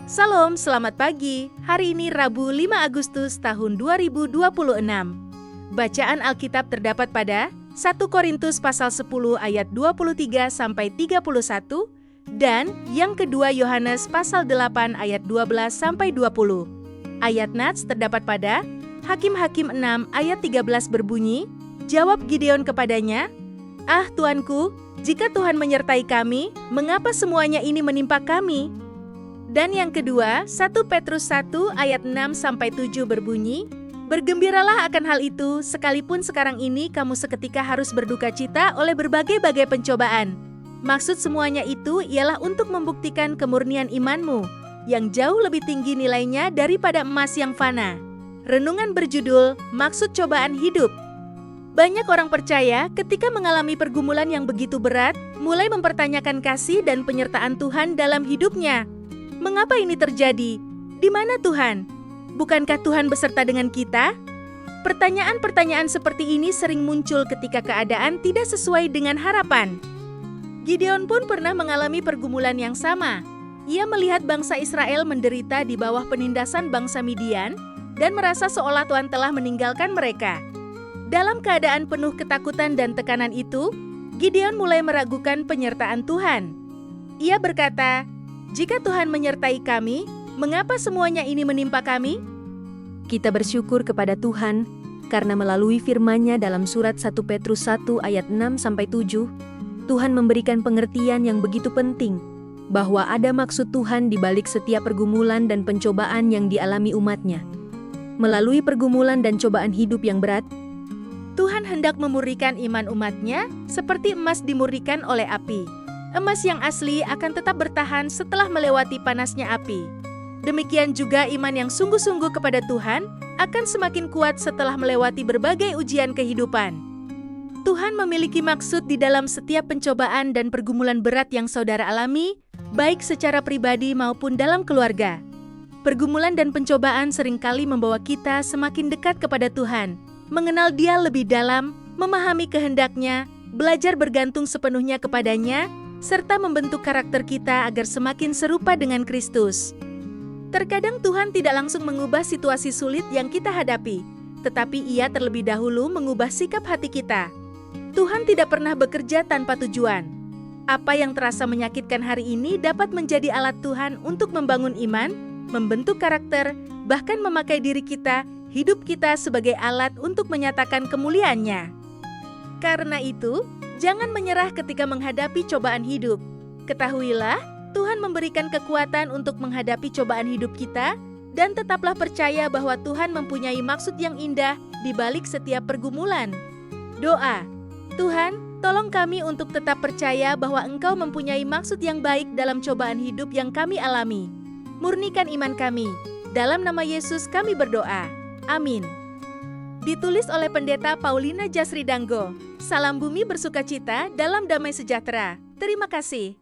Salam, selamat pagi. Hari ini Rabu 5 Agustus tahun 2026. Bacaan Alkitab terdapat pada 1 Korintus pasal 10 ayat 23 sampai 31 dan yang kedua Yohanes pasal 8 ayat 12 sampai 20. Ayat nats terdapat pada Hakim-Hakim 6 ayat 13 berbunyi, jawab Gideon kepadanya, "Ah Tuanku, jika Tuhan menyertai kami, mengapa semuanya ini menimpa kami?" Dan yang kedua, 1 Petrus 1 ayat 6-7 berbunyi, bergembiralah akan hal itu, sekalipun sekarang ini kamu seketika harus berduka cita oleh berbagai-bagai pencobaan. Maksud semuanya itu ialah untuk membuktikan kemurnian imanmu, yang jauh lebih tinggi nilainya daripada emas yang fana. Renungan berjudul, Maksud Cobaan Hidup. Banyak orang percaya ketika mengalami pergumulan yang begitu berat, mulai mempertanyakan kasih dan penyertaan Tuhan dalam hidupnya. Mengapa ini terjadi? Di mana Tuhan? Bukankah Tuhan beserta dengan kita? Pertanyaan-pertanyaan seperti ini sering muncul ketika keadaan tidak sesuai dengan harapan. Gideon pun pernah mengalami pergumulan yang sama. Ia melihat bangsa Israel menderita di bawah penindasan bangsa Midian dan merasa seolah Tuhan telah meninggalkan mereka. Dalam keadaan penuh ketakutan dan tekanan itu, Gideon mulai meragukan penyertaan Tuhan. Ia berkata, "Jika Tuhan menyertai kami, mengapa semuanya ini menimpa kami?" Kita bersyukur kepada Tuhan karena melalui firman-Nya dalam surat 1 Petrus 1 ayat 6-7, Tuhan memberikan pengertian yang begitu penting bahwa ada maksud Tuhan di balik setiap pergumulan dan pencobaan yang dialami umat-Nya. Melalui pergumulan dan cobaan hidup yang berat, Tuhan hendak memurnikan iman umat-Nya seperti emas dimurnikan oleh api. Emas yang asli akan tetap bertahan setelah melewati panasnya api. Demikian juga iman yang sungguh-sungguh kepada Tuhan akan semakin kuat setelah melewati berbagai ujian kehidupan. Tuhan memiliki maksud di dalam setiap pencobaan dan pergumulan berat yang saudara alami, baik secara pribadi maupun dalam keluarga. Pergumulan dan pencobaan seringkali membawa kita semakin dekat kepada Tuhan, mengenal Dia lebih dalam, memahami kehendak-Nya, belajar bergantung sepenuhnya kepadanya, serta membentuk karakter kita agar semakin serupa dengan Kristus. Terkadang Tuhan tidak langsung mengubah situasi sulit yang kita hadapi, tetapi Ia terlebih dahulu mengubah sikap hati kita. Tuhan tidak pernah bekerja tanpa tujuan. Apa yang terasa menyakitkan hari ini dapat menjadi alat Tuhan untuk membangun iman, membentuk karakter, bahkan memakai diri kita, hidup kita sebagai alat untuk menyatakan kemuliaan-Nya. Karena itu, jangan menyerah ketika menghadapi cobaan hidup. Ketahuilah, Tuhan memberikan kekuatan untuk menghadapi cobaan hidup kita, dan tetaplah percaya bahwa Tuhan mempunyai maksud yang indah di balik setiap pergumulan. Doa, Tuhan, tolong kami untuk tetap percaya bahwa Engkau mempunyai maksud yang baik dalam cobaan hidup yang kami alami. Murnikan iman kami. Dalam nama Yesus kami berdoa. Amin. Ditulis oleh Pendeta Paulina Jasri Danggo. Salam bumi bersukacita dalam damai sejahtera. Terima kasih.